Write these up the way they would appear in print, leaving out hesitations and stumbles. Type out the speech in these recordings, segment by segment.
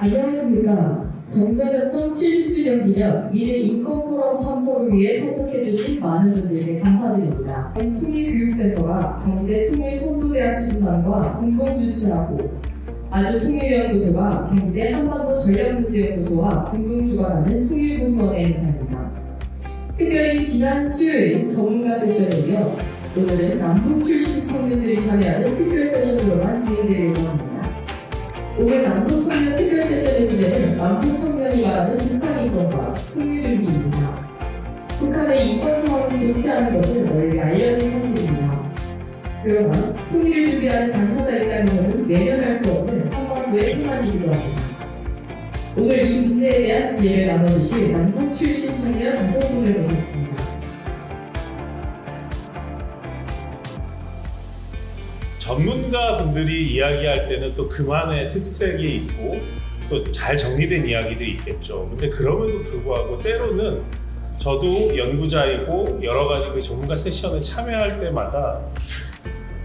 안녕하십니까. 정전협정 70주년 기념 미래 인권포럼 참석을 위해 참석해주신 많은 분들께 감사드립니다. 통일교육센터가 경기대 통일선도대학 추진단과 공동주최하고 아주통일연구소가 경기대 한반도 전략문제연구소와 공동주관하는 통일부문의 행사입니다. 특별히 지난 수요일 전문가 세션에 이어 오늘은 남북 출신 청년들이 참여하는 특별 세션으로만 진행될 예정입니다. 오늘 남북 청년 특별 세션의 주제는 남북 청년이 말하는 북한 인권과 통일 준비입니다. 북한의 인권 상황이 좋지 않은 것은 널리 알려진 사실입니다. 그러나 통일을 준비하는 당사자 입장에서는 외면할 수 없는 한반도의 희망이기도 합니다. 오늘 이 문제에 대한 지혜를 나눠주실 남북 출신 청년 5분을 모셨습니다. 전문가 분들이 이야기할 때는 또 그만의 특색이 있고 또 잘 정리된 이야기들이 있겠죠. 근데 그럼에도 불구하고 때로는 저도 연구자이고 여러 가지 그 전문가 세션에 참여할 때마다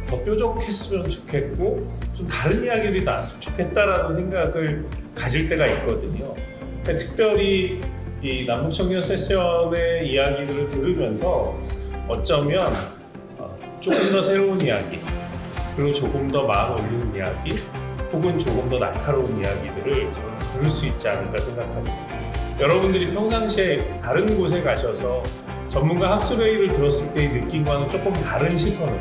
더 뾰족했으면 좋겠고 좀 다른 이야기들이 나왔으면 좋겠다라는 생각을 가질 때가 있거든요. 그러니까 특별히 이 남북청년 세션의 이야기들을 들으면서 어쩌면 조금 더 새로운 이야기 그리고 조금 더 마음 올리는 이야기 혹은 조금 더 날카로운 이야기들을 저는 들을 수 있지 않을까 생각합니다. 여러분들이 평상시에 다른 곳에 가셔서 전문가 학술회의를 들었을 때의 느낌과는 조금 다른 시선으로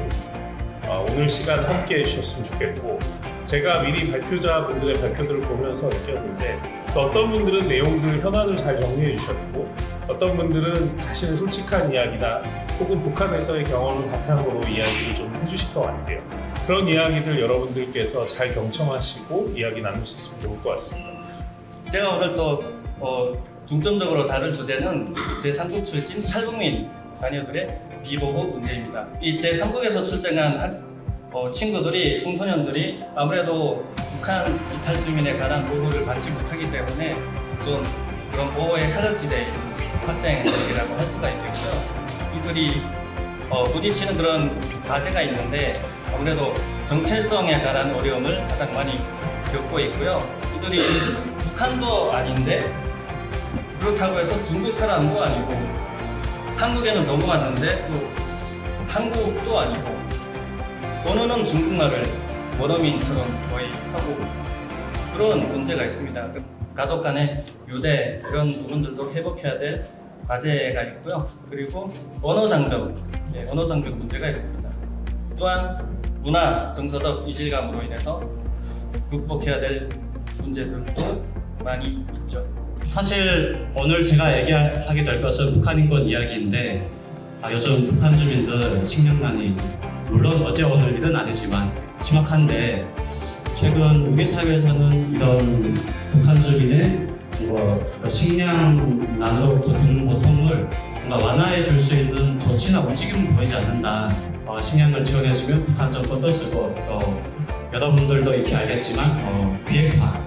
오늘 시간 함께 해주셨으면 좋겠고, 제가 미리 발표자분들의 발표들을 보면서 느꼈는데 또 어떤 분들은 내용들 현안을 잘 정리해 주셨고 어떤 분들은 자신의 솔직한 이야기나 혹은 북한에서의 경험을 바탕으로 이야기를 좀 해주실 것 같아요. 그런 이야기들 여러분들께서 잘 경청하시고 이야기 나눌 수 있으면 좋을 것 같습니다. 제가 오늘 또 중점적으로 다룰 주제는 제3국 출신 탈북민 자녀들의 비보호 문제입니다. 이 제3국에서 출생한 친구들이, 청소년들이 아무래도 북한 이탈 주민에 관한 보호를 받지 못하기 때문에 좀 그런 보호의 사각지대에 있는 학생들이라고 할 수가 있겠고요. 이들이 부딪히는 그런 과제가 있는데 아무래도 정체성에 관한 어려움을 가장 많이 겪고 있고요. 이들이 북한도 아닌데 그렇다고 해서 중국 사람도 아니고 한국에는 넘어왔는데 또 한국도 아니고 언어는 중국말을 원어민처럼 거의 하고 그런 문제가 있습니다. 가족 간의 유대 이런 부분들도 회복해야 될 과제가 있고요. 그리고 언어 장벽 문제가 있습니다. 또한 문화 정서적 이질감으로 인해서 극복해야 될 문제들도 많이 있죠. 사실 오늘 제가 얘기하게 될 것은 북한 인권 이야기인데 요즘 북한 주민들 식량난이 물론 어제 오늘 일은 아니지만 심각한데 최근 우리 사회에서는 이런 북한 주민의 식량난으로부터 겪는 고통을 뭔가 완화해 줄 수 있는 조치나 움직임은 보이지 않는다. 식량을 지원해주면 북한 정권도 쓰고 또 여러분들도 익히 알겠지만 비핵화,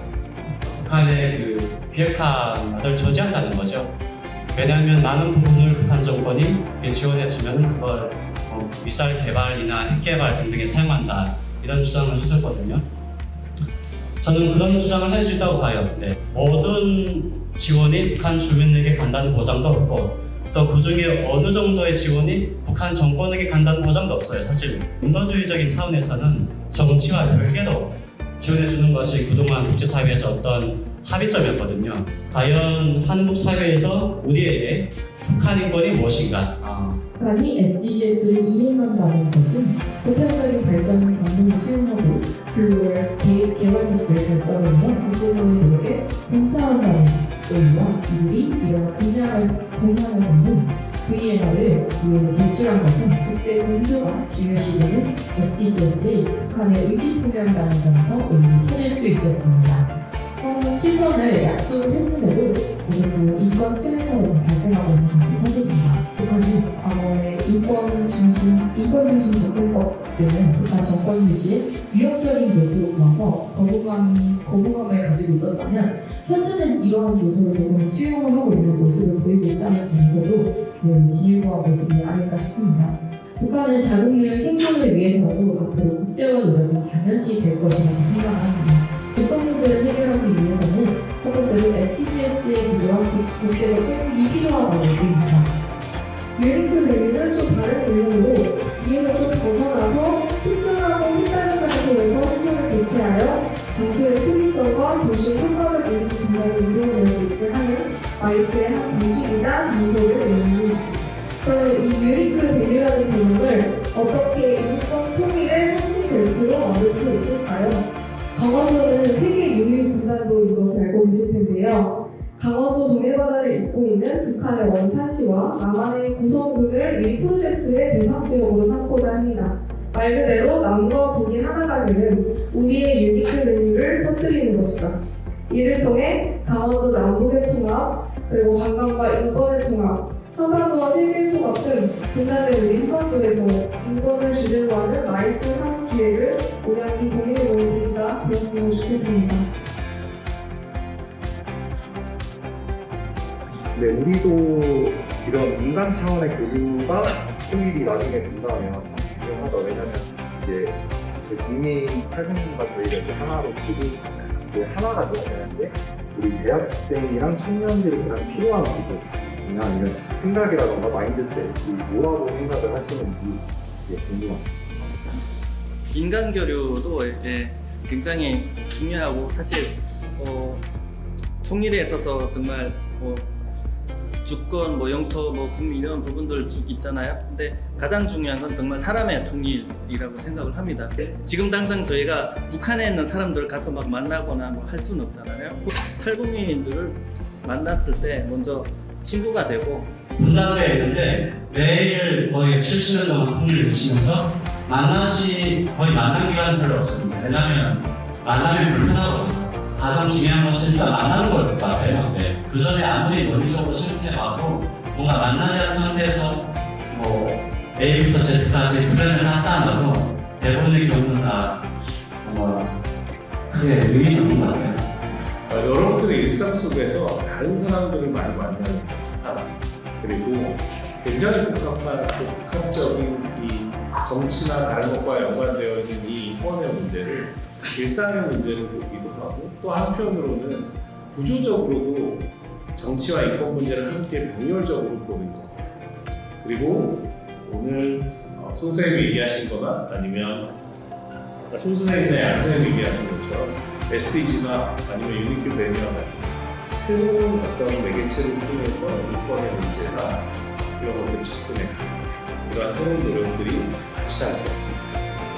북한의 그 비핵화를 저지한다는 거죠. 왜냐하면 많은 부분을 북한 정권이 지원해주면 그걸 미사일 개발이나 핵 개발 등등에 사용한다 이런 주장을 하셨거든요. 저는 그런 주장을 할 수 있다고 봐요. 네. 모든 지원이 북한 주민에게 간다는 보장도 없고 또 그 중에 어느 정도의 지원이 북한 정권에게 간다는 보장도 없어요. 사실 인도주의적인 차원에서는 정치와 별개로 지원해주는 것이 그동안 국제사회에서 어떤 합의점이었거든요. 과연 한국 사회에서 우리에게 북한 인권이 무엇인가? 북한이 SDGs를 이행한다는 것은 보편적인 발전 방법을 수용하고 글로벌 개발목을 달성하는 국제사회 노력에 동참한다는 의미와 이들이 이런 강력한 동향을 갖는 VNR을 이에 제출한 것은 국제공조가 중요시되는 SDGs의 북한의 의지표명이라는 점에서 의미를 찾을 수 있었습니다. 실천을 약속을 했음에도 그 인권 침해사회가 발생하고 있는 것은 사실입니다. 북한이 과거의 인권 중심 접근법 등은 북한 정권 유지에 위협적인 요소로 보아서 거부감을 가지고 있었다면 현재는 이러한 요소를 조금 수용을 하고 있는 모습을 보이고 있다는 점에서도 진일보한 모습이 아닐까 싶습니다. 북한은 자국민의 생존을 위해서라도 앞으로 국제화 노력이 당연시 될 것이라고 생각합니다. 인권 문제를 해결하기 위해서는 국제적 설득이 필요하다고 봅니다. 유니크 메뉴는 좀 다른 유형으로 이에서 좀 벗어나서 특별하고 색다른 장소에서 생명을 개최하여 장소의 특이성과 도시의 효과적 이미지 전달을 이루어낼 수 있게 하는 마이스의 한 방식이자 장소를 의미합니다. 그럼 이 유니크 메뉴라는 개념을 어떻게 인권 통일의 상징 벨트로 얻을 수 있을까요? 강원도는 세계 유일 군단도인 것을 알고 계실 텐데요. 강원도 동해바다를 잇고 있는 북한의 원산시와 남한의 고성군을 이 프로젝트의 대상 지역으로 삼고자 합니다. 말 그대로 남과 북이 하나가 되는 우리의 유니크 메뉴를 퍼뜨리는 것이죠. 이를 통해 강원도 남북의 통합, 그리고 관광과 인권의 통합, 한반도와 세계의 통합 등 분단된 우리 한반도에서 인권을 주제로 하는 마이스 상업 기회를 온양기 공유해 놓은 계기가 되었으면 좋겠습니다. 네, 우리도 이런 인간 차원의 교류가 통일이 나중에 된다면 참 중요하다. 왜냐면 이제 이미 탈북민과 저희가 이제 하나로 이제 하나가 되어야 되는데 우리 대학생이랑 청년들이 가장 필요한 부분이나 이런 생각이라던가 마인드셋이 뭐라고 생각을 하시는지 궁금합니다. 인간 교류도 굉장히 중요하고 사실 통일에 있어서 정말 주권, 영토, 국민 이런 부분들 쭉 있잖아요. 근데 가장 중요한 건 정말 사람의 통일이라고 생각을 합니다. 지금 당장 저희가 북한에 있는 사람들을 가서 막 만나거나 할 수는 없잖아요. 탈북민들을 만났을 때 먼저 친구가 되고 분단되어 있는데 매일 거의 70년 동안 통일을 주시면서 거의 만난 기간이 별로 없습니다. 왜냐하면 만나면 불편하거든요. 가장 중요한 것은 일단 만나는 걸 같아요. 네. 그 전에 아무리 논리적으로 생각해봐도 뭔가 만나지 않은 상태에서 A부터 Z까지 플랜을 하지 않아도 대부분의 경우는 다 뭔가 크게 의미는 없는 것 같아요. 여러분들의 일상 속에서 다른 사람들을 많이 만나는 사람, 그리고 굉장히 복합한 복합적인 이 정치나 다른 것과 연관되어 있는 이 인권의 문제를 일상의 문제를 보기도 하고, 또 한편으로는 구조적으로도 정치와 인권 문제를 함께 병렬적으로 보는 것. 그리고 오늘 손 선생님이 얘기하신 거나 아니면 손 선생님이나 양 선생님이 얘기하신 것처럼 SDG나 아니면 유니큐 매뉴와 같은 새로운 어떤 매개체를 통해서 인권의 문제나 이런 것들 접근해 가는 이러한 새로운 노력들이 같이 다 있었으면 좋겠습니다.